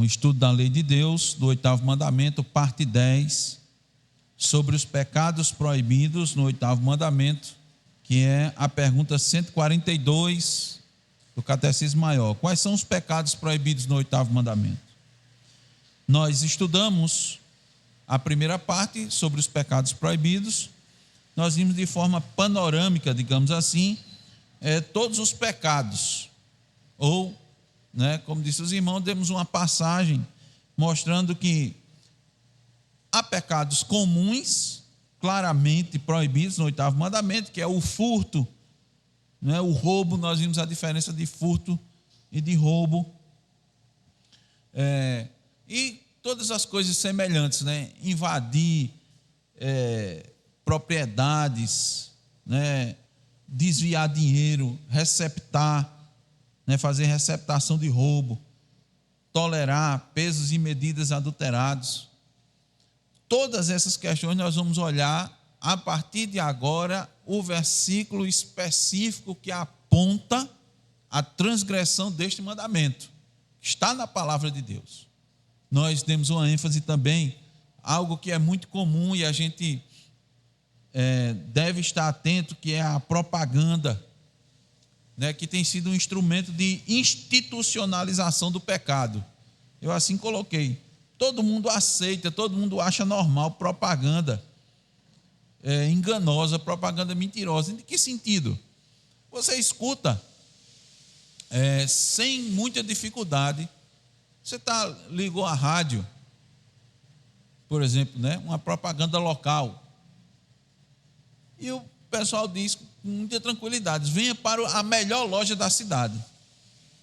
Então, estudo da lei de Deus, do 8º mandamento, parte 10, sobre os pecados proibidos no 8º mandamento, que é a pergunta 142 do Catecismo Maior. Quais são os pecados proibidos no 8º mandamento? Nós estudamos a primeira parte sobre os pecados proibidos. Nós vimos de forma panorâmica, digamos assim, todos os pecados, ou, como disse os irmãos, demos uma passagem mostrando que há pecados comuns, claramente proibidos no 8º mandamento, que é o furto, o roubo. Nós vimos a diferença de furto e de roubo, e todas as coisas semelhantes, invadir propriedades, desviar dinheiro, receptar, fazer receptação de roubo, tolerar pesos e medidas adulterados. Todas essas questões nós vamos olhar a partir de agora o versículo específico que aponta a transgressão deste mandamento, que está na palavra de Deus. Nós temos uma ênfase também, algo que é muito comum e a gente deve estar atento, que é a propaganda, que tem sido um instrumento de institucionalização do pecado. Eu assim coloquei. Todo mundo aceita, todo mundo acha normal propaganda enganosa, propaganda mentirosa. Em que sentido? Você escuta sem muita dificuldade. Você ligou a rádio, por exemplo, uma propaganda local, e o pessoal diz com muita tranquilidade: venha para a melhor loja da cidade.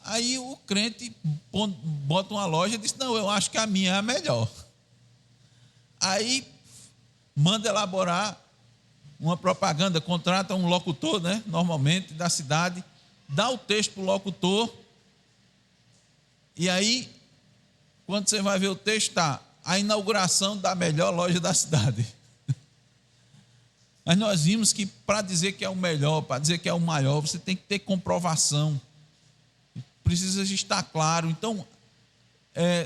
Aí o crente bota uma loja e diz: não, eu acho que a minha é a melhor. Aí manda elaborar uma propaganda, contrata um locutor, normalmente da cidade, dá o texto para o locutor, e aí, quando você vai ver o texto, está a inauguração da melhor loja da cidade. Mas nós vimos que para dizer que é o melhor, para dizer que é o maior, você tem que ter comprovação, precisa estar claro. Então,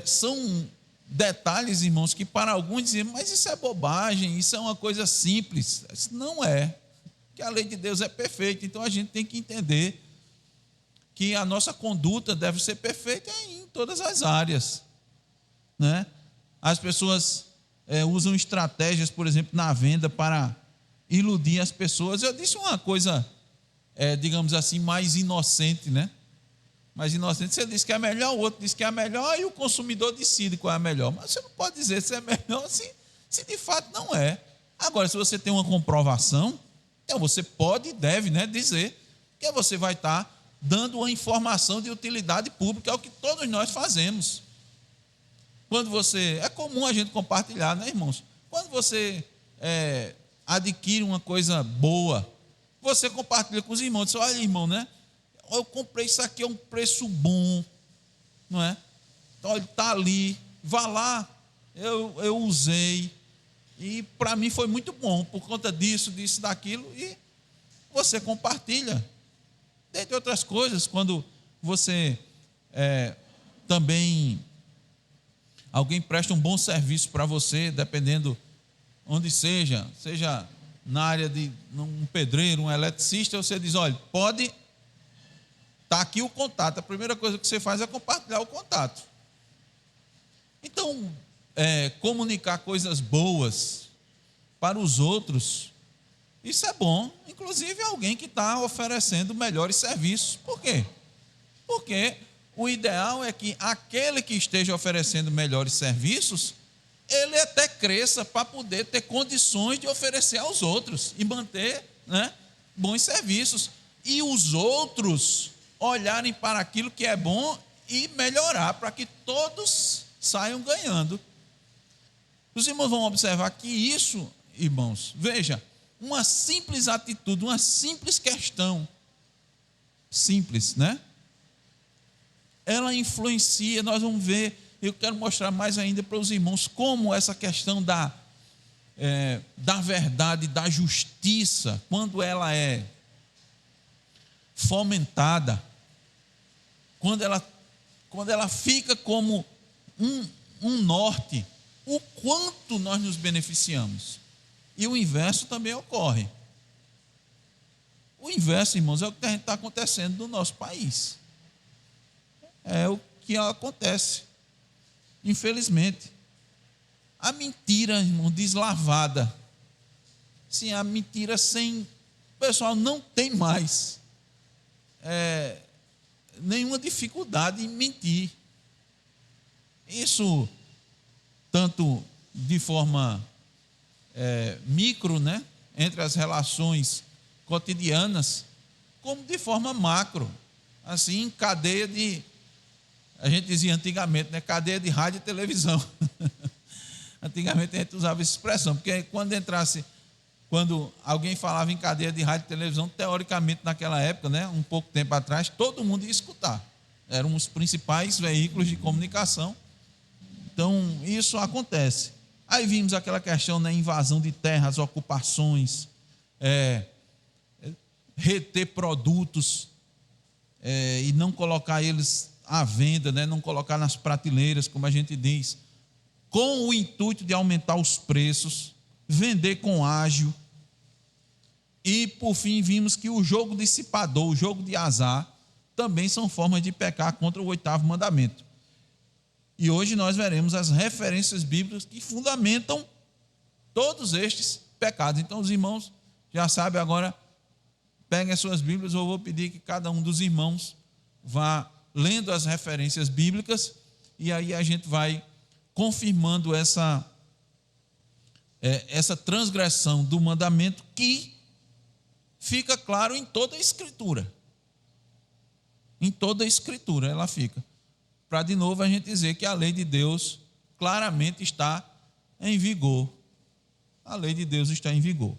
são detalhes, irmãos, que para alguns dizem: mas isso é bobagem, isso é uma coisa simples. Isso não é, que a lei de Deus é perfeita. Então a gente tem que entender que a nossa conduta deve ser perfeita em todas as áreas, As pessoas usam estratégias, por exemplo, na venda para iludir as pessoas. Eu disse uma coisa, digamos assim, mais inocente, Mais inocente. Você diz que é melhor, o outro diz que é melhor, e o consumidor decide qual é a melhor. Mas você não pode dizer se é melhor se de fato não é. Agora, se você tem uma comprovação, então você pode e deve dizer que você vai estar dando uma informação de utilidade pública, é o que todos nós fazemos. Quando você... É comum a gente compartilhar, irmãos? Quando você adquire uma coisa boa, você compartilha com os irmãos. Diz: olha, irmão, eu comprei isso aqui a um preço bom, não é? Então, ele está ali, vá lá, eu usei, e para mim foi muito bom, por conta disso, daquilo, e você compartilha. Dentre outras coisas, quando você também, alguém presta um bom serviço para você, dependendo onde seja na área de um pedreiro, um eletricista, você diz: olha, pode... Está aqui o contato. A primeira coisa que você faz é compartilhar o contato. Então, comunicar coisas boas para os outros, isso é bom. Inclusive alguém que está oferecendo melhores serviços. Por quê? Porque o ideal é que aquele que esteja oferecendo melhores serviços, ele até cresça para poder ter condições de oferecer aos outros e manter bons serviços. E os outros olharem para aquilo que é bom e melhorar, para que todos saiam ganhando. Os irmãos vão observar que isso, irmãos, veja, uma simples atitude, uma simples questão, simples, ela influencia. Nós vamos ver, eu quero mostrar mais ainda para os irmãos como essa questão da verdade, da justiça, quando ela é fomentada, quando ela fica como um norte, o quanto nós nos beneficiamos. E o inverso também ocorre. O inverso, irmãos, é o que está acontecendo no nosso país. É o que acontece, infelizmente. A mentira, irmão, deslavada. Sim, a mentira sem... O pessoal não tem mais nenhuma dificuldade em mentir. Isso, tanto de forma micro, né, entre as relações cotidianas, como de forma macro, assim, cadeia de... A gente dizia antigamente, né, cadeia de rádio e televisão. Antigamente a gente usava essa expressão, porque quando alguém falava em cadeia de rádio e televisão, teoricamente naquela época, né, um pouco tempo atrás, todo mundo ia escutar. Eram os principais veículos de comunicação. Então, isso acontece. Aí vimos aquela questão da invasão de terras, ocupações, reter produtos e não colocar eles à venda, né, não colocar nas prateleiras, como a gente diz, com o intuito de aumentar os preços, vender com ágio. E, por fim, vimos que o jogo dissipador, o jogo de azar, também são formas de pecar contra o 8º mandamento. E hoje nós veremos as referências bíblicas que fundamentam todos estes pecados. Então, os irmãos já sabem agora, peguem as suas Bíblias, eu vou pedir que cada um dos irmãos vá lendo as referências bíblicas, e aí a gente vai confirmando essa transgressão do mandamento que fica claro em toda a Escritura. Em toda a Escritura ela fica. Para de novo a gente dizer que a lei de Deus claramente está em vigor. A lei de Deus está em vigor.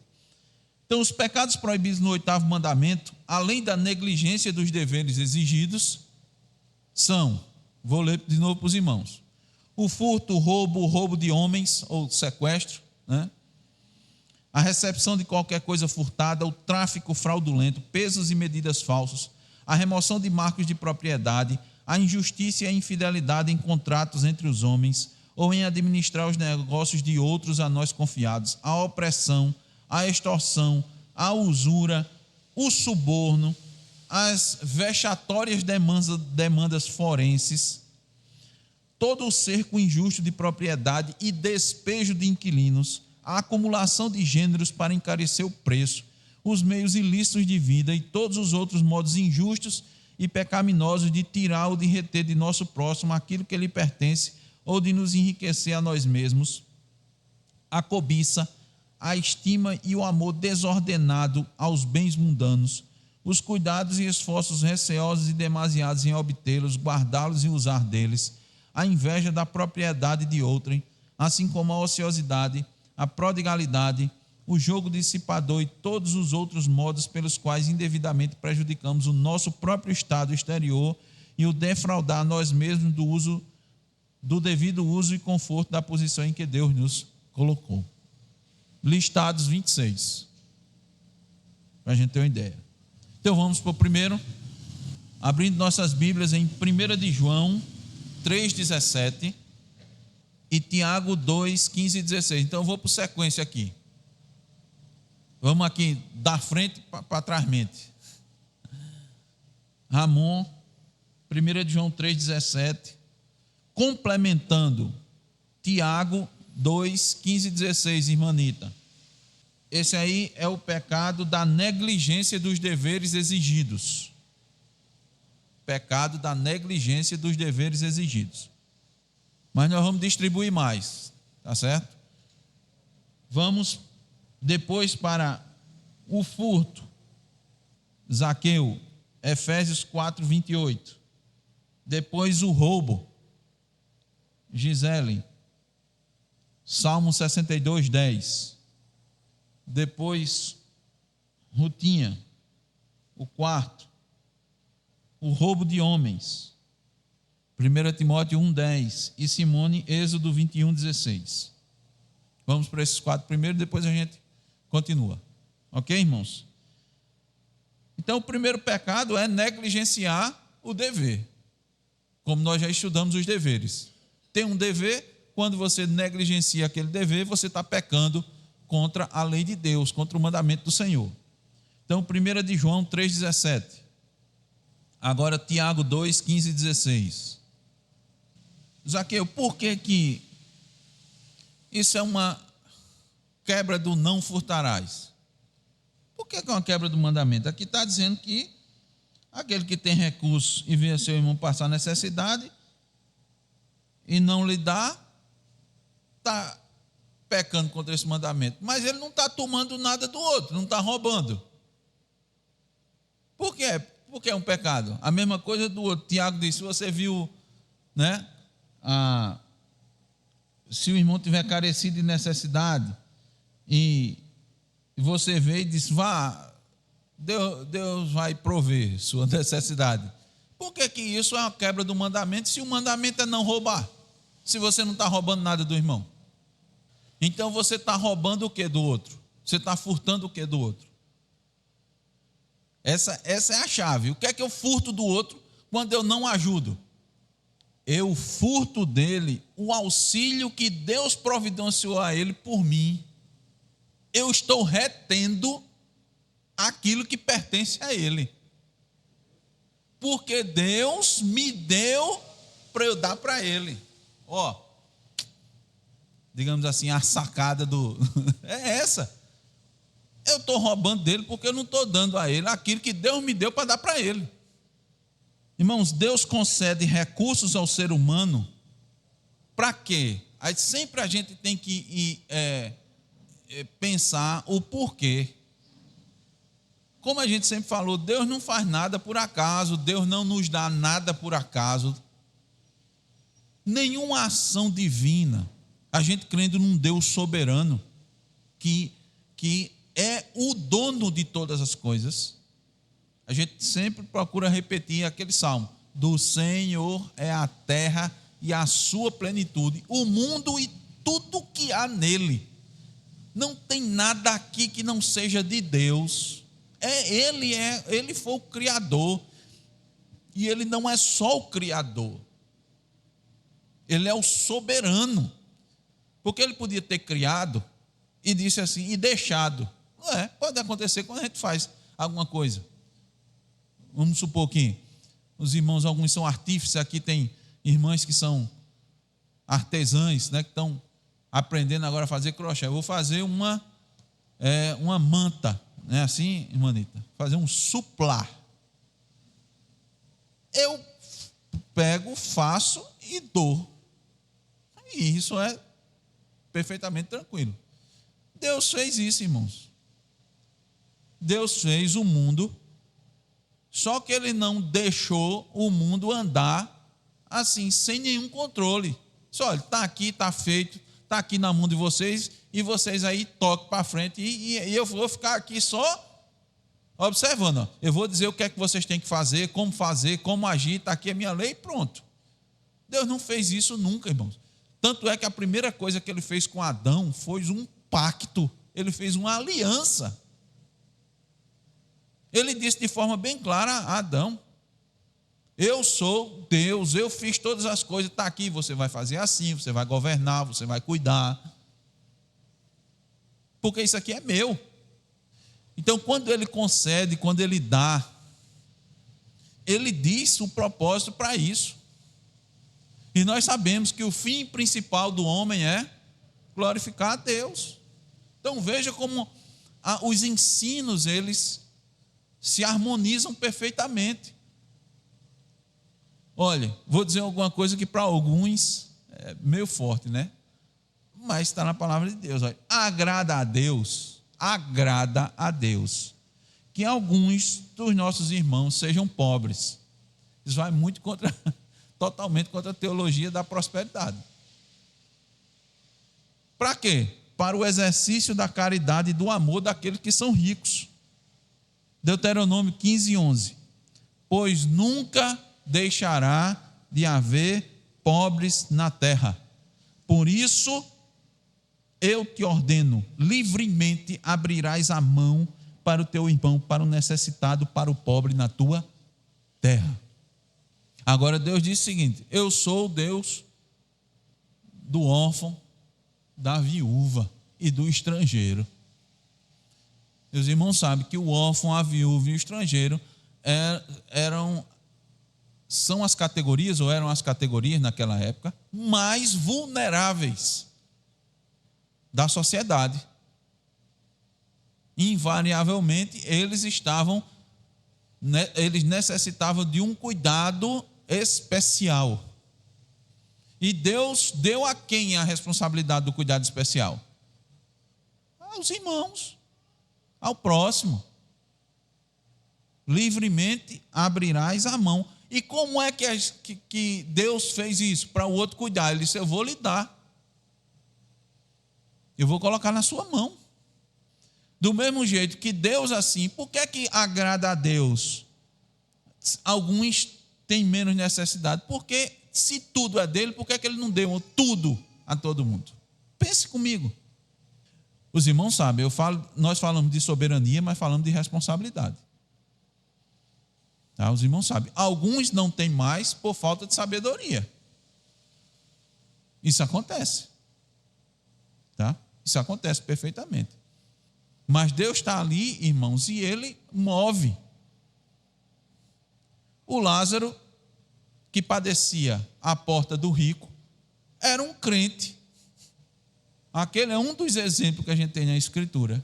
Então, os pecados proibidos no 8º mandamento, além da negligência dos deveres exigidos, são, vou ler de novo para os irmãos, o furto, o roubo de homens, ou sequestro, né? A recepção de qualquer coisa furtada, o tráfico fraudulento, pesos e medidas falsos, a remoção de marcos de propriedade, a injustiça e a infidelidade em contratos entre os homens, ou em administrar os negócios de outros a nós confiados, a opressão, a extorsão, a usura, o suborno, as vexatórias demandas forenses, todo o cerco injusto de propriedade e despejo de inquilinos, a acumulação de gêneros para encarecer o preço, os meios ilícitos de vida e todos os outros modos injustos e pecaminosos de tirar ou de reter de nosso próximo aquilo que lhe pertence ou de nos enriquecer a nós mesmos, a cobiça, a estima e o amor desordenado aos bens mundanos, os cuidados e esforços receosos e demasiados em obtê-los, guardá-los e usar deles, a inveja da propriedade de outrem, assim como a ociosidade, a prodigalidade, o jogo dissipador e todos os outros modos pelos quais indevidamente prejudicamos o nosso próprio estado exterior e o defraudar a nós mesmos do devido uso e conforto da posição em que Deus nos colocou. Listados 26, para a gente ter uma ideia. Então vamos para o primeiro, abrindo nossas Bíblias em 1 de João 3,17 e Tiago 2, 15 e 16. Então eu vou por sequência aqui. Vamos aqui da frente para trás mente. Ramon, 1 de João 3,17, complementando Tiago 2, 15 e 16, irmã Anita. Esse aí é o pecado da negligência dos deveres exigidos. Pecado da negligência dos deveres exigidos. Mas nós vamos distribuir mais, tá certo? Vamos depois para o furto. Zaqueu, Efésios 4, 28. Depois o roubo. Gisele, Salmo 62, 10. Depois, Rutinha, o quarto. O roubo de homens. 1 Timóteo 1, 10. E Simone, Êxodo 21, 16. Vamos para esses 4 primeiro, depois a gente continua. Ok, irmãos? Então, o primeiro pecado é negligenciar o dever. Como nós já estudamos os deveres. tem um dever, quando você negligencia aquele dever, você está pecando contra a lei de Deus, contra o mandamento do Senhor. Então, 1 de João 3,17. Agora, Tiago 2, 15 e 16. Zaqueu, por que isso é uma quebra do não furtarás? Por que é uma quebra do mandamento? Aqui está dizendo que aquele que tem recursos e vê seu irmão passar necessidade e não lhe dá, está pecando contra esse mandamento. Mas ele não está tomando nada do outro, não está roubando. Por quê? Porque é um pecado. A mesma coisa do outro. Tiago disse, se você viu, né, se o irmão tiver carecido de necessidade e você vê e diz, vá, Deus vai prover sua necessidade. Por que isso é uma quebra do mandamento, se o mandamento é não roubar? Se você não está roubando nada do irmão. Então você está roubando o que do outro? Você está furtando o que do outro? Essa é a chave. O que é que eu furto do outro quando eu não ajudo? Eu furto dele o auxílio que Deus providenciou a ele por mim. Eu estou retendo aquilo que pertence a ele. Porque Deus me deu para eu dar para ele. Ó, digamos assim, a sacada é essa. Eu estou roubando dele porque eu não estou dando a ele aquilo que Deus me deu para dar para ele. Irmãos, Deus concede recursos ao ser humano para quê? Aí sempre a gente tem que pensar o porquê. Como a gente sempre falou, Deus não faz nada por acaso, Deus não nos dá nada por acaso. Nenhuma ação divina, a gente crendo num Deus soberano, que é o dono de todas as coisas. A gente sempre procura repetir aquele salmo: do Senhor é a terra e a sua plenitude, o mundo e tudo que há nele. Não tem nada aqui que não seja de Deus. Ele foi o Criador. E ele não é só o Criador, ele é o soberano. Porque ele podia ter criado e disse assim, e deixado. Não é, pode acontecer quando a gente faz alguma coisa. Vamos supor que os irmãos, alguns são artífices, aqui tem irmãs que são artesãs, né, que estão aprendendo agora a fazer crochê. Eu vou fazer uma manta, não é assim, irmã Anitta? Fazer um suplá. Eu pego, faço e dou. E isso é perfeitamente tranquilo. Deus fez isso, irmãos. Deus fez o mundo, só que ele não deixou o mundo andar assim, sem nenhum controle. Só, olha, está aqui, está feito, está aqui na mão de vocês, e vocês aí toquem para frente, e eu vou ficar aqui só observando. Ó. Eu vou dizer o que é que vocês têm que fazer, como agir, está aqui a minha lei e pronto. Deus não fez isso nunca, irmãos. Tanto é que a primeira coisa que ele fez com Adão foi um pacto, ele fez uma aliança. Ele disse de forma bem clara a Adão: eu sou Deus, eu fiz todas as coisas, está aqui, você vai fazer assim, você vai governar, você vai cuidar, porque isso aqui é meu. Então, quando ele concede, quando ele dá, ele diz o propósito para isso. E nós sabemos que o fim principal do homem é glorificar a Deus. Então, veja como os ensinos, eles se harmonizam perfeitamente. Olha, vou dizer alguma coisa que para alguns é meio forte, né? Mas está na palavra de Deus. Olha, agrada a Deus que alguns dos nossos irmãos sejam pobres. Isso vai muito totalmente contra a teologia da prosperidade. Para quê? Para o exercício da caridade e do amor daqueles que são ricos. Deuteronômio 15:11. Pois nunca deixará de haver pobres na terra. Por isso, eu te ordeno, livremente abrirás a mão para o teu irmão, para o necessitado, para o pobre na tua terra. Agora Deus diz o seguinte: eu sou o Deus do órfão, da viúva e do estrangeiro. Os irmãos sabem que o órfão, a viúva e o estrangeiro são as categorias, ou eram as categorias naquela época, mais vulneráveis da sociedade. Invariavelmente, eles necessitavam de um cuidado especial. E Deus deu a quem a responsabilidade do cuidado especial? Aos irmãos, ao próximo. Livremente abrirás a mão. E como é que Deus fez isso? Para o outro cuidar. Ele disse: eu vou lhe dar. Eu vou colocar na sua mão. Do mesmo jeito que Deus assim, por que é que agrada a Deus? Alguns têm menos necessidade. Porque se tudo é dele, por que é que ele não deu tudo a todo mundo? Pense comigo. Os irmãos sabem, nós falamos de soberania, mas falamos de responsabilidade. Tá? Os irmãos sabem. Alguns não têm mais por falta de sabedoria. Isso acontece. Tá? Isso acontece perfeitamente. Mas Deus está ali, irmãos, e Ele move. O Lázaro, que padecia à porta do rico, era um crente. Aquele é um dos exemplos que a gente tem na Escritura.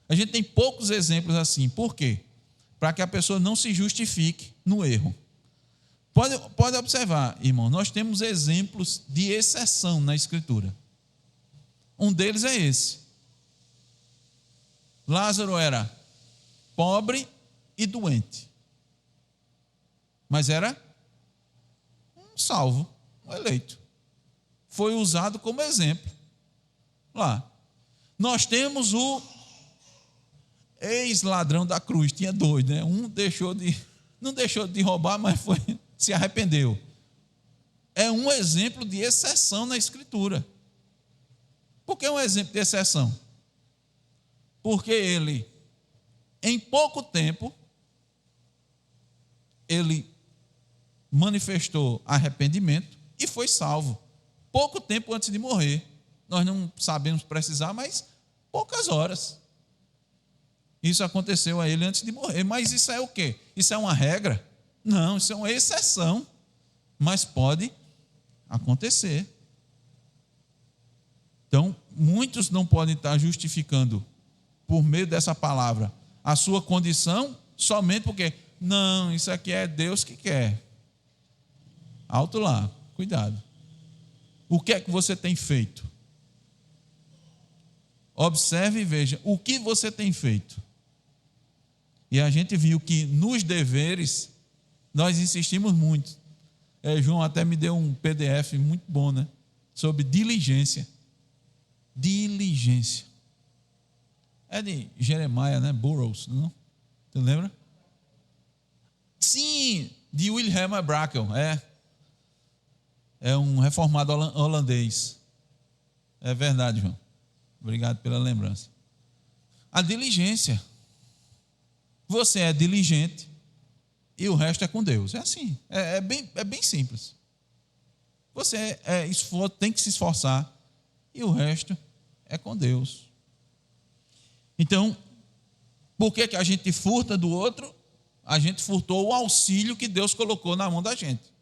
A gente tem poucos exemplos assim. Por quê? Para que a pessoa não se justifique no erro. Pode observar, irmão, nós temos exemplos de exceção na Escritura. Um deles é esse. Lázaro era pobre e doente, mas era um salvo, um eleito. Foi usado como exemplo. Lá. Nós temos o ex-ladrão da cruz, tinha dois, né? Um não deixou de roubar, mas se arrependeu. É um exemplo de exceção na Escritura. Por que é um exemplo de exceção? Porque ele, em pouco tempo, ele manifestou arrependimento e foi salvo. Pouco tempo antes de morrer. Nós não sabemos precisar, mas poucas horas. Isso aconteceu a ele antes de morrer. Mas isso é o quê? Isso é uma regra? Não, isso é uma exceção. Mas pode acontecer. Então, muitos não podem estar justificando, por meio dessa palavra, a sua condição somente porque, não, isso aqui é Deus que quer. Alto lá, cuidado. O que é que você tem feito? Observe e veja o que você tem feito. E a gente viu que nos deveres nós insistimos muito. João até me deu um PDF muito bom, né? Sobre diligência. Diligência. É de Jeremiah, né? Burroughs, não? Você lembra? Sim, de Wilhelm Brakel. É um reformado holandês. É verdade, João. Obrigado pela lembrança. A diligência. Você é diligente e o resto é com Deus. É assim. É bem simples. Você tem que se esforçar e o resto é com Deus. Então, por que a gente furta do outro? A gente furtou o auxílio que Deus colocou na mão da gente.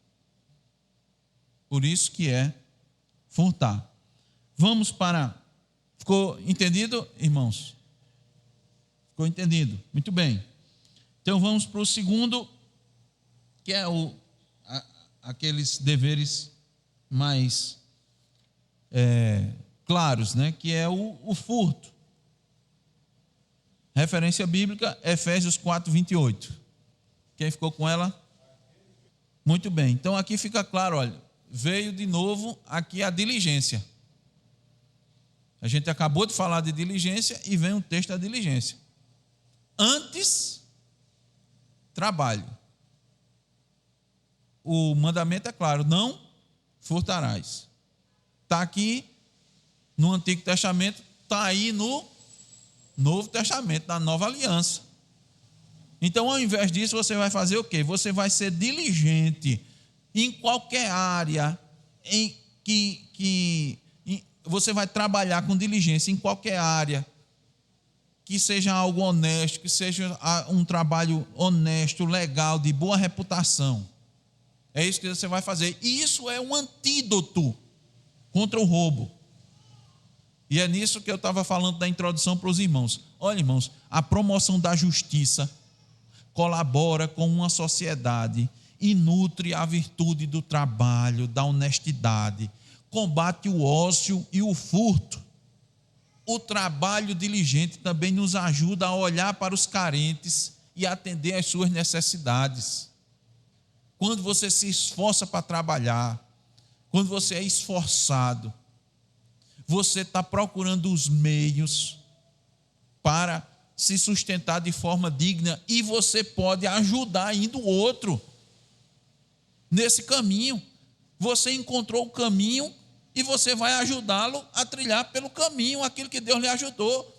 Por isso que é furtar. Vamos para... Ficou entendido, irmãos? Ficou entendido? Muito bem. Então vamos para o segundo, que é aqueles deveres mais claros, né? Que é o furto. Referência bíblica, Efésios 4:28. Quem ficou com ela? Muito bem. Então aqui fica claro, olha, veio de novo aqui a diligência. A gente acabou de falar de diligência e vem um texto da diligência. Antes, trabalho. O mandamento é claro, não furtarás. Está aqui no Antigo Testamento, está aí no Novo Testamento, na Nova Aliança. Então, ao invés disso, você vai fazer o quê? Você vai ser diligente em qualquer área, em que você vai trabalhar com diligência em qualquer área, que seja algo honesto, que seja um trabalho honesto, legal, de boa reputação. É isso que você vai fazer. E isso é um antídoto contra o roubo. E é nisso que eu estava falando da introdução para os irmãos. Olha, irmãos, a promoção da justiça colabora com uma sociedade e nutre a virtude do trabalho, da honestidade, combate o ócio e o furto. O trabalho diligente também nos ajuda a olhar para os carentes e atender às suas necessidades. Quando você se esforça para trabalhar, quando você é esforçado, você está procurando os meios para se sustentar de forma digna e você pode ajudar ainda o outro nesse caminho. Você encontrou o caminho e você vai ajudá-lo a trilhar pelo caminho aquilo que Deus lhe ajudou.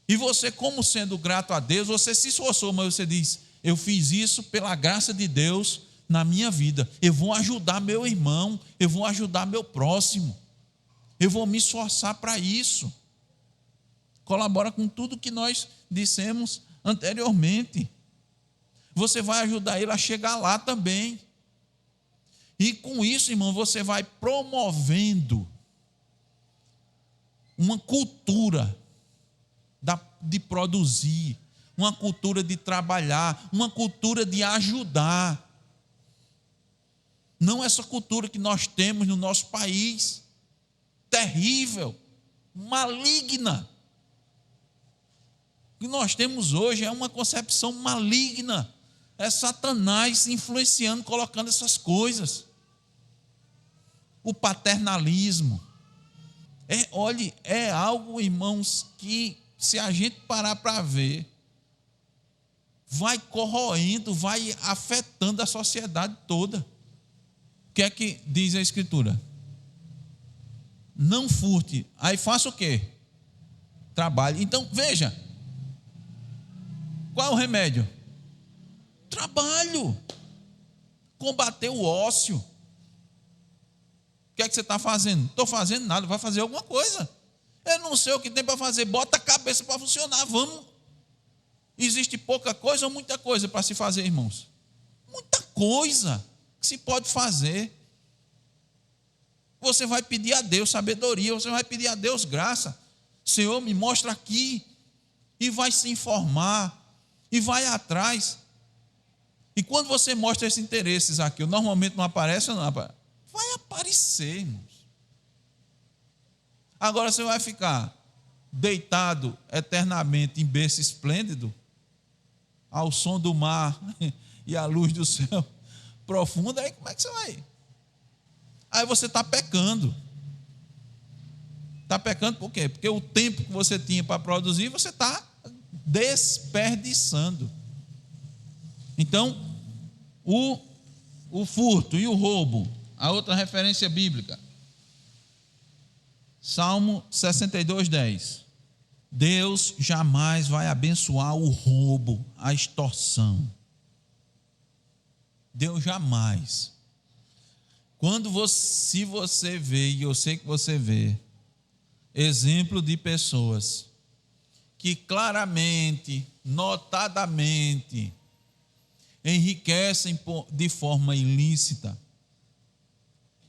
E você, como sendo grato a Deus, você se esforçou, mas você diz: eu fiz isso pela graça de Deus na minha vida. Eu vou ajudar meu irmão, eu vou ajudar meu próximo. Eu vou me esforçar para isso. Colabora com tudo que nós dissemos anteriormente. Você vai ajudar ele a chegar lá também. E com isso, irmão, você vai promovendo uma cultura de produzir, uma cultura de trabalhar, uma cultura de ajudar. Não essa cultura que nós temos no nosso país, terrível, maligna. O que nós temos hoje é uma concepção maligna. É Satanás influenciando, colocando essas coisas. O paternalismo. Olhe, é algo, irmãos, que se a gente parar para ver, vai corroendo, vai afetando a sociedade toda. O que é que diz a Escritura? Não furte. Aí faça o quê? Trabalhe. Então, veja. Qual é o remédio? Trabalho. Combater o ócio. O que é que você está fazendo? Não estou fazendo nada, vai fazer alguma coisa. Eu não sei o que tem para fazer, bota a cabeça para funcionar, vamos. Existe pouca coisa ou muita coisa para se fazer, irmãos? Muita coisa que se pode fazer. Você vai pedir a Deus sabedoria, você vai pedir a Deus graça. Senhor, me mostra aqui. E vai se informar, e vai atrás. E quando você mostra esses interesses aqui, normalmente não aparece ou não aparece? Vai aparecer, irmãos. Agora você vai ficar deitado eternamente em berço esplêndido, ao som do mar e à luz do céu profundo, aí como é que você vai? Aí você está pecando. Está pecando por quê? Porque o tempo que você tinha para produzir, você está desperdiçando. Então, o furto e o roubo, a outra referência bíblica, Salmo 62:10. Deus jamais vai abençoar o roubo, a extorsão. Deus jamais. Se você vê, e eu sei que você vê, exemplo de pessoas que claramente, notadamente, enriquecem de forma ilícita,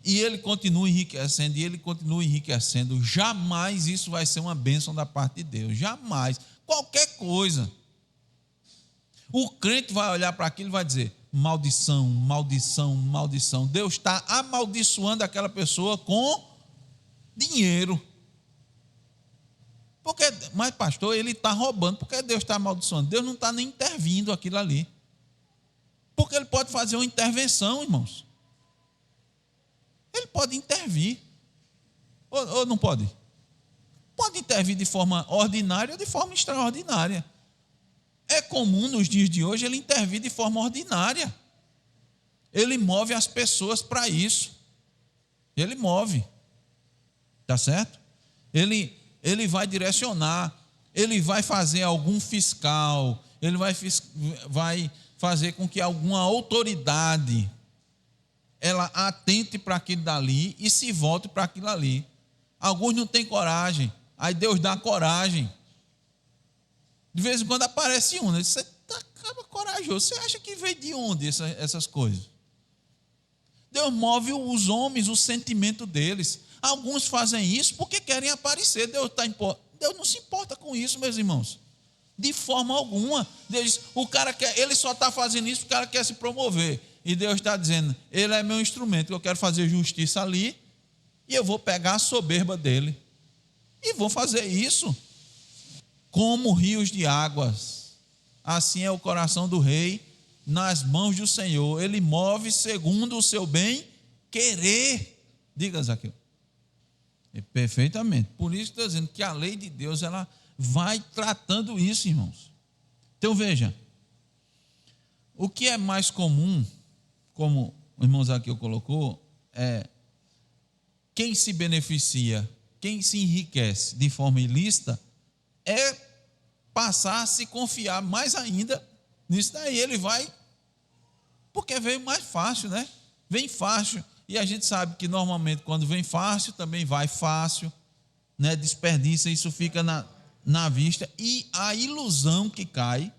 e ele continua enriquecendo, e ele continua enriquecendo, jamais isso vai ser uma bênção da parte de Deus, jamais, qualquer coisa. O crente vai olhar para aquilo e vai dizer: maldição, maldição, maldição. Deus está amaldiçoando aquela pessoa com dinheiro. Mas pastor, ele está roubando, por que Deus está amaldiçoando? Deus não está nem intervindo aquilo ali, porque ele pode fazer uma intervenção, irmãos. Ele pode intervir, ou não pode? Pode intervir de forma ordinária ou de forma extraordinária. É comum nos dias de hoje ele intervir de forma ordinária. Ele move as pessoas para isso. Ele move. Está certo? Ele vai direcionar, ele vai fazer algum fiscal, ele vai fazer com que alguma autoridade ela atente para aquilo dali e se volte para aquilo ali. Alguns não têm coragem, aí Deus dá coragem. De vez em quando aparece um, né? Você está corajoso, você acha que veio de onde essas coisas? Deus move os homens, o sentimento deles. Alguns fazem isso porque querem aparecer. Deus não se importa com isso, meus irmãos. De forma alguma. Deus, ele só está fazendo isso porque o cara quer se promover. E Deus está dizendo, ele é meu instrumento, eu quero fazer justiça ali, e eu vou pegar a soberba dele. E vou fazer isso. Como rios de águas, assim é o coração do rei nas mãos do Senhor. Ele move segundo o seu bem querer. Diga, Zaqueu. Perfeitamente. Por isso estou dizendo que a lei de Deus, ela vai tratando isso, irmãos. Então veja, o que é mais comum, como o irmão Zaqueu colocou, é quem se beneficia, quem se enriquece de forma ilícita, é passar a se confiar mais ainda nisso daí. Ele vai, porque veio mais fácil, né? Vem fácil. E a gente sabe que normalmente quando vem fácil, também vai fácil, né? Desperdiça, isso fica na vista. E a ilusão que cai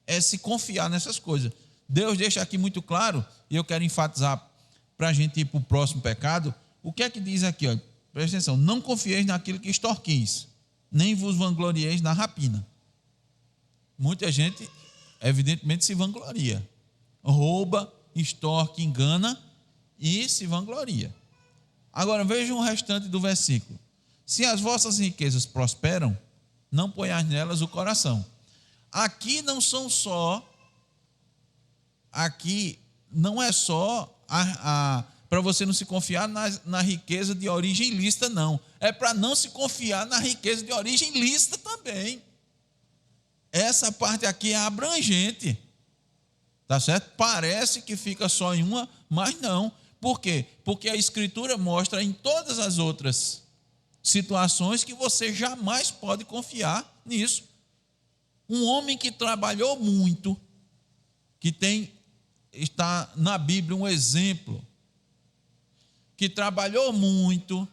é se confiar nessas coisas. Deus deixa aqui muito claro, e eu quero enfatizar para a gente ir para o próximo pecado. O que é que diz aqui? Ó? Presta atenção, não confieis naquilo que extorquis, nem vos vanglorieis na rapina. Muita gente, evidentemente, se vangloria. Rouba, extorque, engana e se vangloria. Agora, vejam o restante do versículo. Se as vossas riquezas prosperam, não ponhais nelas o coração. Aqui não é só para você não se confiar na riqueza de origem lícita, não. É para não se confiar na riqueza de origem lícita também. Essa parte aqui é abrangente. Tá certo? Parece que fica só em uma, mas não. Por quê? Porque a Escritura mostra em todas as outras situações que você jamais pode confiar nisso. Um homem que trabalhou muito, está na Bíblia um exemplo, que trabalhou muito,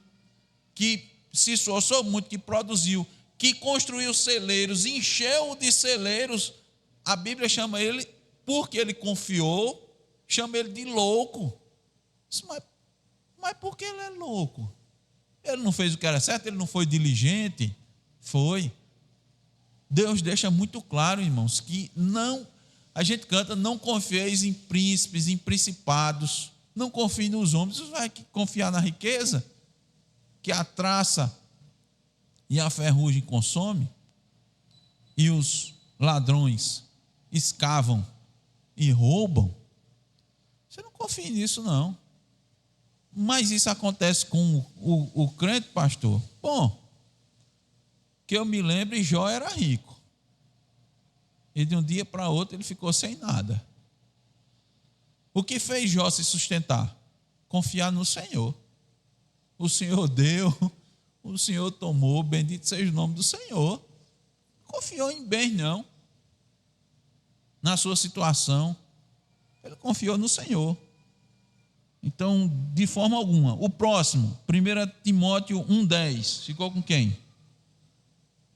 que se esforçou muito, que produziu, que construiu celeiros, encheu de celeiros, a Bíblia chama ele, porque ele confiou, chama ele de louco. Mas por que ele é louco? Ele não fez o que era certo, ele não foi diligente? Foi. Deus deixa muito claro, irmãos, que não, a gente canta, não confieis em príncipes, em principados, não confie nos homens. Você vai confiar na riqueza, que a traça e a ferrugem consome, e os ladrões escavam e roubam? Você não confia nisso, não. Mas isso acontece com o crente, pastor? Bom, que eu me lembre, Jó era rico. E de um dia para outro ele ficou sem nada. O que fez Jó se sustentar? Confiar no Senhor. O Senhor deu, o Senhor tomou, bendito seja o nome do Senhor. Confiou em bens, não. Na sua situação, ele confiou no Senhor. Então, de forma alguma. O próximo, 1 Timóteo 1,10. Ficou com quem?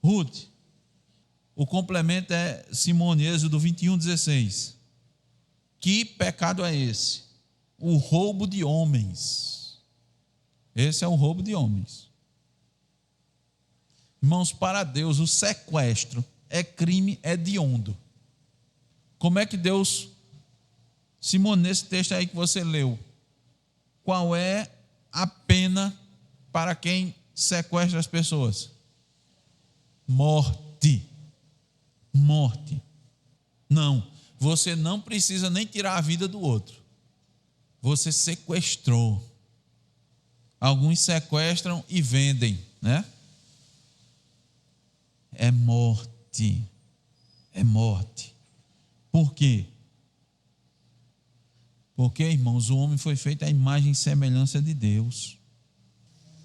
Ruth. O complemento é Simone, Êxodo 21,16. Que pecado é esse? O roubo de homens. Esse é o roubo de homens. Irmãos, para Deus, o sequestro é crime hediondo. Como é que Deus, Simone, nesse texto aí que você leu, qual é a pena para quem sequestra as pessoas? Morte. Morte. Não, você não precisa nem tirar a vida do outro. Você sequestrou. Alguns sequestram e vendem, né? É morte. É morte. Por quê? Porque, irmãos, o homem foi feito à imagem e semelhança de Deus.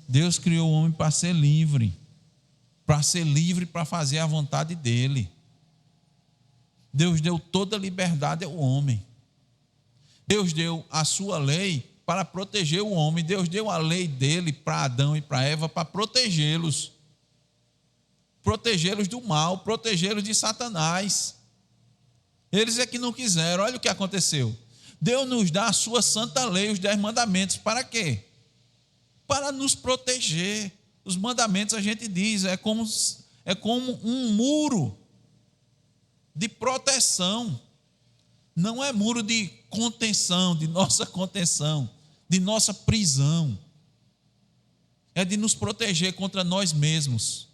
Deus criou o homem para ser livre. Para fazer a vontade dele. Deus deu toda a liberdade ao homem. Deus deu a sua lei para proteger o homem. Deus deu a lei dele para Adão e para Eva para protegê-los. Protegê-los do mal, protegê-los de Satanás. Eles é que não quiseram. Olha o que aconteceu. Deus nos dá a sua santa lei, os 10 mandamentos. Para quê? Para nos proteger. Os mandamentos, a gente diz, é como um muro de proteção. Não é muro de contenção, de nossa contenção, de nossa prisão. É de nos proteger contra nós mesmos,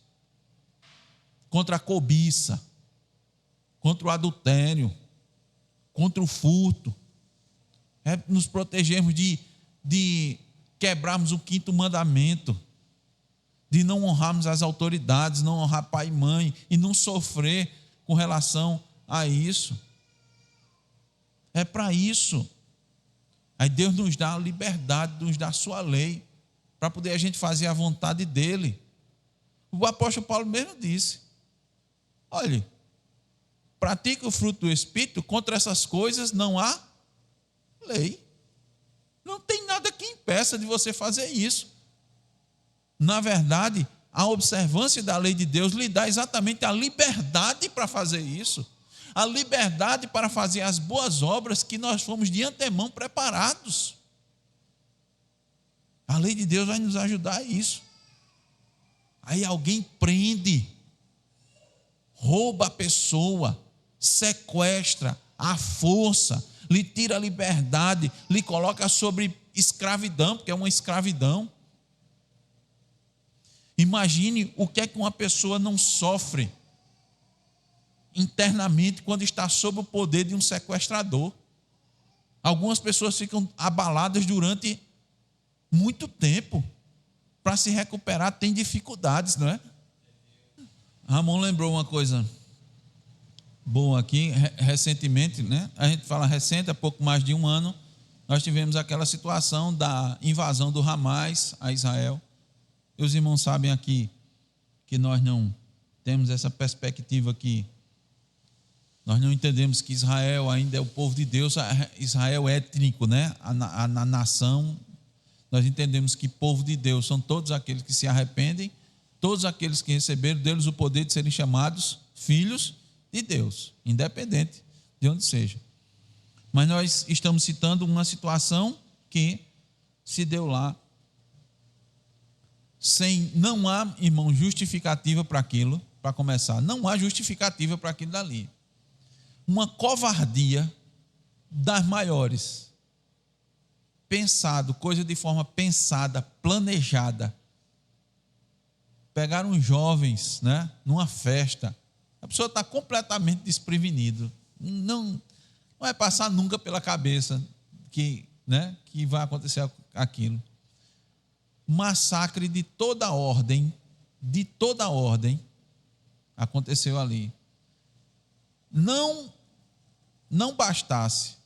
contra a cobiça, contra o adultério, contra o furto. É nos protegermos de quebrarmos o 5º mandamento, de não honrarmos as autoridades, não honrar pai e mãe e não sofrer com relação a isso. É para isso. Aí Deus nos dá a liberdade, nos dá a sua lei, para poder a gente fazer a vontade dele. O apóstolo Paulo mesmo disse: olhe, pratique o fruto do Espírito, contra essas coisas não há lei. Não tem nada que impeça de você fazer isso. Na verdade, a observância da lei de Deus lhe dá exatamente a liberdade para fazer isso. A liberdade para fazer as boas obras que nós fomos de antemão preparados. A lei de Deus vai nos ajudar a isso. Aí alguém prende, rouba a pessoa, sequestra à força, lhe tira a liberdade, lhe coloca sobre escravidão, porque é uma escravidão. Imagine o que é que uma pessoa não sofre internamente quando está sob o poder de um sequestrador. Algumas pessoas ficam abaladas durante muito tempo. Para se recuperar tem dificuldades, não é? Ramon lembrou uma coisa boa aqui, recentemente, né? A gente fala recente, há pouco mais de um ano, nós tivemos aquela situação da invasão do Hamas a Israel. E os irmãos sabem aqui que nós não temos essa perspectiva aqui. Nós não entendemos que Israel ainda é o povo de Deus, Israel é étnico, né? A nação. Nós entendemos que povo de Deus são todos aqueles que se arrependem, todos aqueles que receberam deles o poder de serem chamados filhos de Deus, independente de onde seja. Mas nós estamos citando uma situação que se deu lá, não há, irmão, justificativa para aquilo, para começar, não há justificativa para aquilo dali. Uma covardia das maiores. Pensado, coisa de forma pensada, planejada. Pegaram uns jovens, né, numa festa. A pessoa está completamente desprevenida. Não vai passar nunca pela cabeça que vai acontecer aquilo. Massacre de toda ordem aconteceu ali. Não bastasse.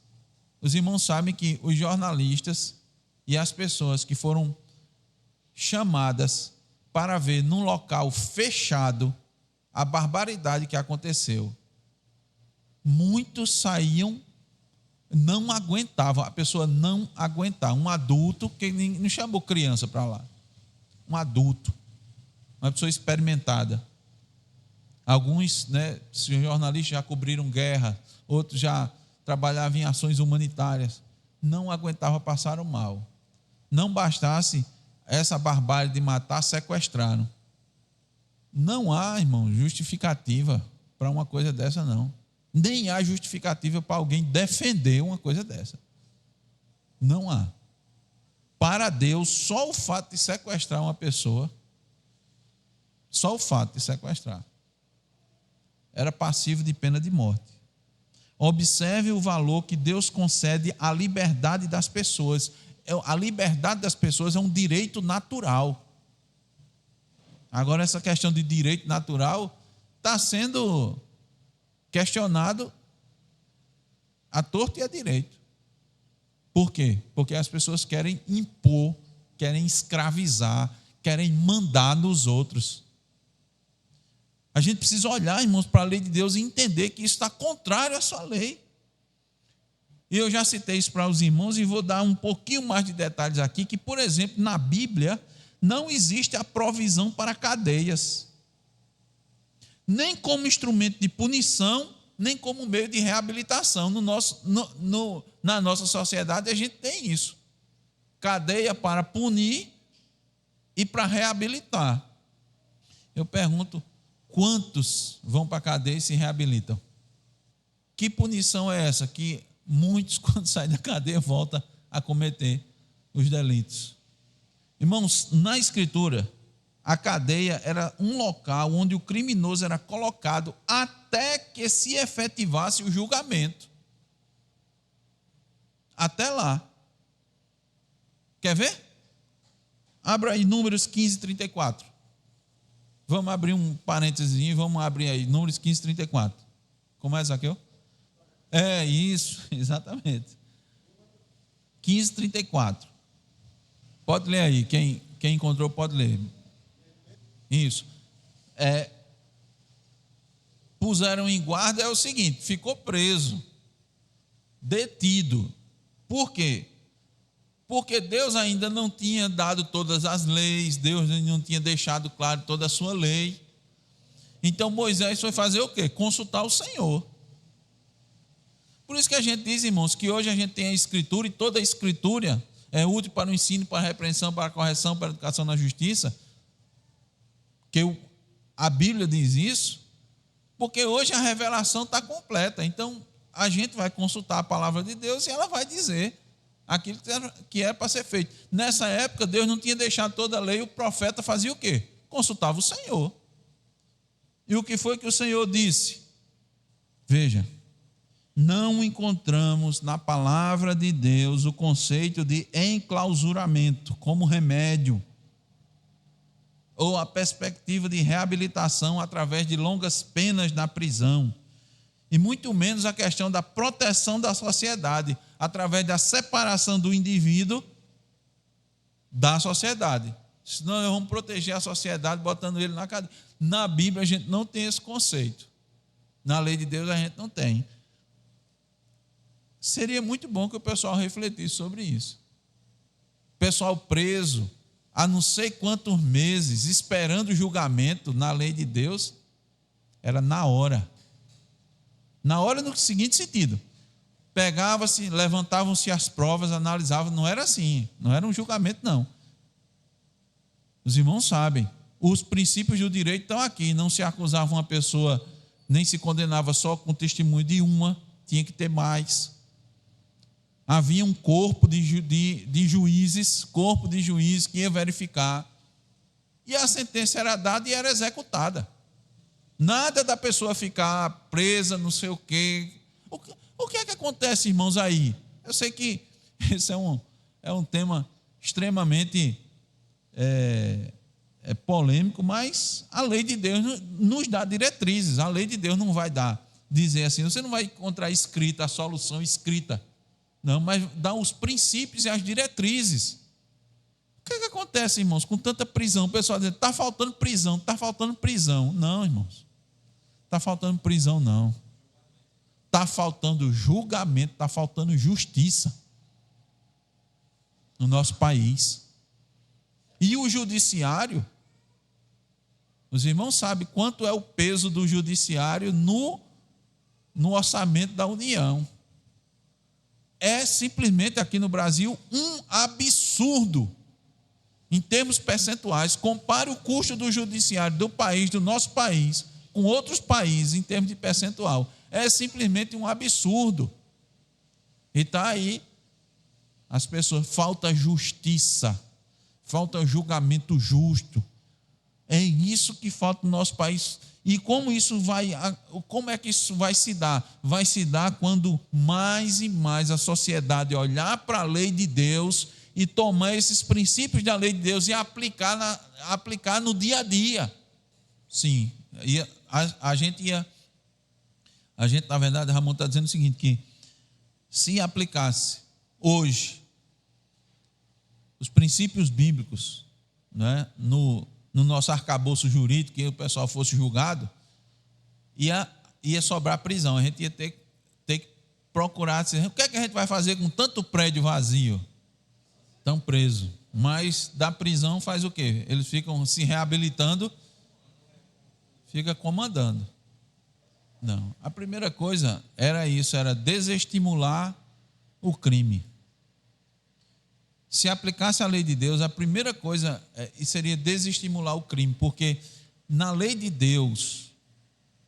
Os irmãos sabem que os jornalistas e as pessoas que foram chamadas para ver num local fechado a barbaridade que aconteceu, muitos saíam, não aguentavam, a pessoa não aguentava. Um adulto, que não chamou criança para lá, um adulto, uma pessoa experimentada. Alguns, jornalistas já cobriram guerra, outros já trabalhavam em ações humanitárias, não aguentavam, passaram mal. Não bastasse essa barbárie de matar, sequestraram. Não há, irmão, justificativa para uma coisa dessa, não. Nem há justificativa para alguém defender uma coisa dessa. Não há. Para Deus, só o fato de sequestrar uma pessoa, só o fato de sequestrar, era passivo de pena de morte. Observe o valor que Deus concede à liberdade das pessoas. A liberdade das pessoas é um direito natural. Agora, essa questão de direito natural está sendo questionado à torto e à direito. Por quê? Porque as pessoas querem impor, querem escravizar, querem mandar nos outros. A gente precisa olhar, irmãos, para a lei de Deus e entender que isso está contrário à sua lei. E eu já citei isso para os irmãos e vou dar um pouquinho mais de detalhes aqui, que, por exemplo, na Bíblia não existe a provisão para cadeias, nem como instrumento de punição, nem como meio de reabilitação. Na nossa sociedade a gente tem isso. Cadeia para punir e para reabilitar. Eu pergunto, quantos vão para a cadeia e se reabilitam? Que punição é essa? Que muitos, quando saem da cadeia, voltam a cometer os delitos. Irmãos, na Escritura, a cadeia era um local onde o criminoso era colocado até que se efetivasse o julgamento. Até lá. Quer ver? Abra aí Números 15, 34. Vamos abrir um parênteses e vamos abrir aí, Números 15, 34. Como é, Zaqueu? É isso, exatamente. 15, 34. Pode ler aí, quem encontrou pode ler. Isso. Puseram em guarda é o seguinte, ficou preso, detido. Por quê? Porque Deus ainda não tinha dado todas as leis, Deus não tinha deixado claro toda a sua lei. Então Moisés foi fazer o quê? Consultar o Senhor. Por isso que a gente diz, irmãos, que hoje a gente tem a Escritura e toda a Escritura é útil para o ensino, para a repreensão, para a correção, para a educação na justiça. Que a Bíblia diz isso, porque hoje a revelação está completa. Então a gente vai consultar a palavra de Deus e ela vai dizer aquilo que era para ser feito. Nessa época, Deus não tinha deixado toda a lei, o profeta fazia o quê? Consultava o Senhor. E o que foi que o Senhor disse? Veja, não encontramos na palavra de Deus o conceito de enclausuramento como remédio, ou a perspectiva de reabilitação através de longas penas na prisão, e muito menos a questão da proteção da sociedade, através da separação do indivíduo da sociedade. Senão nós vamos proteger a sociedade botando ele na cadeia. Na Bíblia a gente não tem esse conceito. Na lei de Deus a gente não tem. Seria muito bom que o pessoal refletisse sobre isso. O pessoal preso há não sei quantos meses, esperando o julgamento na lei de Deus, era na hora. Na hora no seguinte sentido. Pegava-se, levantavam-se as provas, analisavam, não era assim, não era um julgamento não. Os irmãos sabem, os princípios do direito estão aqui, não se acusava uma pessoa, nem se condenava só com testemunho de uma, tinha que ter mais. Havia um corpo de juízes que ia verificar, e a sentença era dada e era executada. Nada da pessoa ficar presa, não sei o quê. O que é que acontece, irmãos, aí? Eu sei que esse é um tema extremamente polêmico, mas a lei de Deus nos dá diretrizes. A lei de Deus não vai dizer assim, você não vai encontrar escrita, a solução escrita. Não, mas dá os princípios e as diretrizes. O que é que acontece, irmãos, com tanta prisão? O pessoal diz, está faltando prisão, está faltando prisão. Não, irmãos, está faltando prisão, não. Está faltando julgamento, está faltando justiça no nosso país. E o judiciário, os irmãos sabem quanto é o peso do judiciário no orçamento da União. É simplesmente aqui no Brasil um absurdo. Em termos percentuais, compare o custo do judiciário do país, do nosso país, com outros países em termos de percentual. É simplesmente um absurdo. E está aí as pessoas, falta justiça, falta julgamento justo. É isso que falta no nosso país. E como é que isso vai se dar? Vai se dar quando mais e mais a sociedade olhar para a lei de Deus e tomar esses princípios da lei de Deus e aplicar no dia a dia. Sim, a gente, na verdade, Ramon está dizendo o seguinte, que se aplicasse hoje os princípios bíblicos, né, no nosso arcabouço jurídico, que o pessoal fosse julgado, ia sobrar prisão. A gente ia ter que procurar dizer, o que é que a gente vai fazer com tanto prédio vazio? Estão presos. Mas da prisão faz o quê? Eles ficam se reabilitando, fica comandando. Não. A primeira coisa era isso, era desestimular o crime. Se aplicasse a lei de Deus, a primeira coisa seria desestimular o crime, porque na lei de Deus,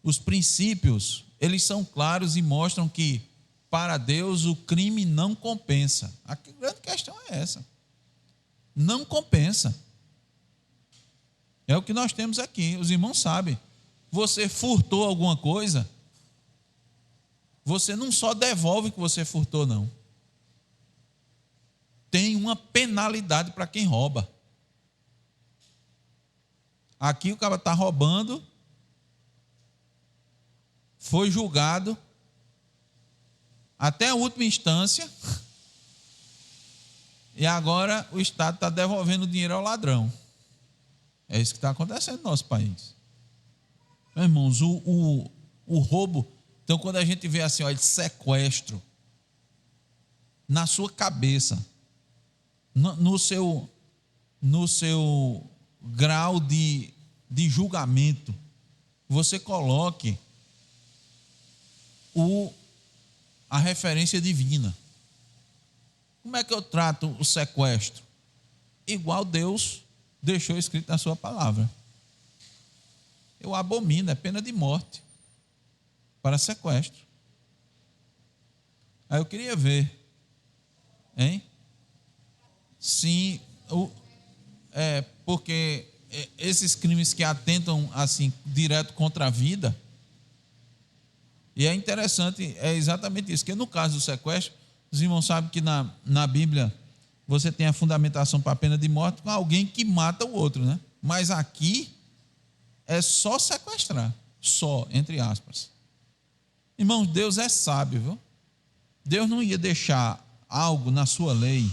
os princípios, eles são claros e mostram que para Deus o crime não compensa. A grande questão é essa. Não compensa. É o que nós temos aqui, os irmãos sabem. Você furtou alguma coisa, você não só devolve o que você furtou, não. Tem uma penalidade para quem rouba. Aqui o cara está roubando, foi julgado, até a última instância, e agora o Estado está devolvendo o dinheiro ao ladrão. É isso que está acontecendo no nosso país. Meus irmãos, o roubo, então quando a gente vê assim, olha, sequestro, na sua cabeça, no seu grau de julgamento, você coloque a referência divina. Como é que eu trato o sequestro? Igual Deus deixou escrito na sua palavra. Eu abomino, é pena de morte para sequestro. Aí eu queria ver, hein? Sim, porque esses crimes que atentam assim direto contra a vida, e é interessante, é exatamente isso, que no caso do sequestro, os irmãos sabem que na Bíblia você tem a fundamentação para a pena de morte com alguém que mata o outro, né? Mas aqui é só sequestrar, só, entre aspas. Irmãos, Deus é sábio, viu? Deus não ia deixar algo na sua lei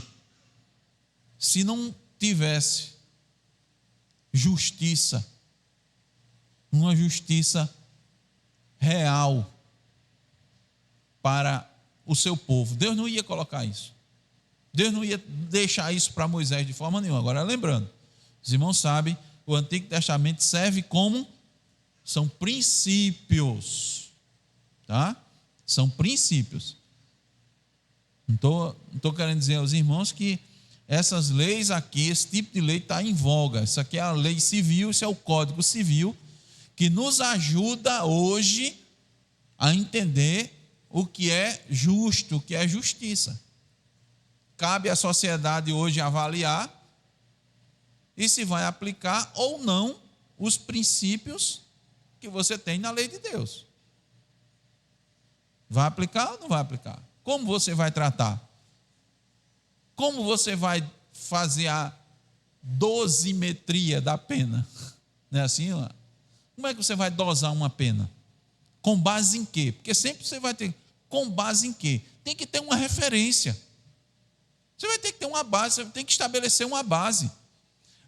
se não tivesse justiça, uma justiça real para o seu povo. Deus não ia colocar isso. Deus não ia deixar isso para Moisés de forma nenhuma. Agora, lembrando, os irmãos sabem, o Antigo Testamento serve como, são princípios, tá? São princípios. Não estou querendo dizer aos irmãos que essas leis aqui, esse tipo de lei está em voga. Isso aqui é a lei civil, isso é o Código Civil, que nos ajuda hoje a entender o que é justo, o que é justiça. Cabe à sociedade hoje avaliar e se vai aplicar ou não os princípios que você tem na lei de Deus. Vai aplicar ou não vai aplicar? Como você vai tratar? Como você vai fazer a dosimetria da pena? Não é assim? Como é que você vai dosar uma pena? Com base em quê? Porque sempre você vai ter, com base em quê? Tem que ter uma referência. Você vai ter que ter uma base, você tem que estabelecer uma base.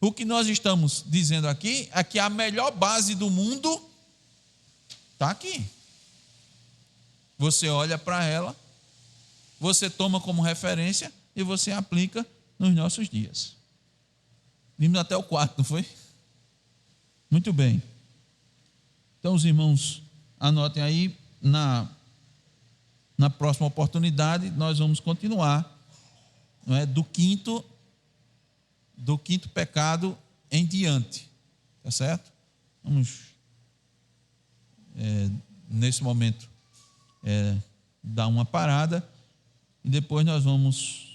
O que nós estamos dizendo aqui é que a melhor base do mundo está aqui. Você olha para ela, você toma como referência e você aplica nos nossos dias. Vimos até o 4, não foi? Muito bem. Então, os irmãos, anotem aí, na próxima oportunidade, nós vamos continuar, não é, do quinto pecado em diante. Tá certo? Vamos, nesse momento, dar uma parada e depois nós vamos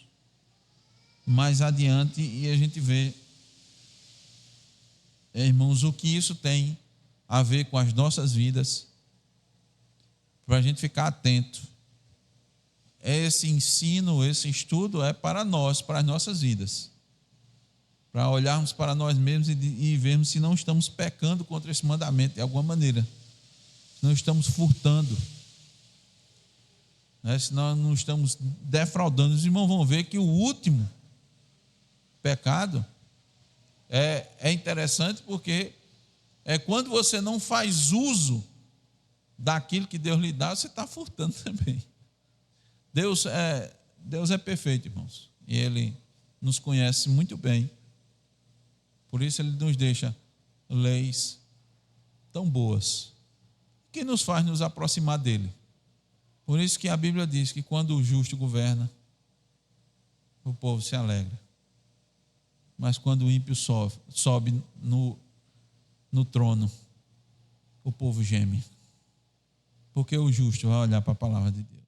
mais adiante e a gente vê, irmãos, o que isso tem a ver com as nossas vidas, para a gente ficar atento. Esse ensino, esse estudo é para nós, para as nossas vidas, para olharmos para nós mesmos e vermos se não estamos pecando contra esse mandamento de alguma maneira, se não estamos furtando, né? Se nós não estamos defraudando. Os irmãos vão ver que o último pecado é interessante, porque é quando você não faz uso daquilo que Deus lhe dá, você está furtando também. Deus é perfeito, irmãos. E Ele nos conhece muito bem. Por isso Ele nos deixa leis tão boas, que nos faz nos aproximar dEle. Por isso que a Bíblia diz que quando o justo governa, o povo se alegra. Mas quando o ímpio sobe no trono, o povo geme. Porque o justo vai olhar para a palavra de Deus.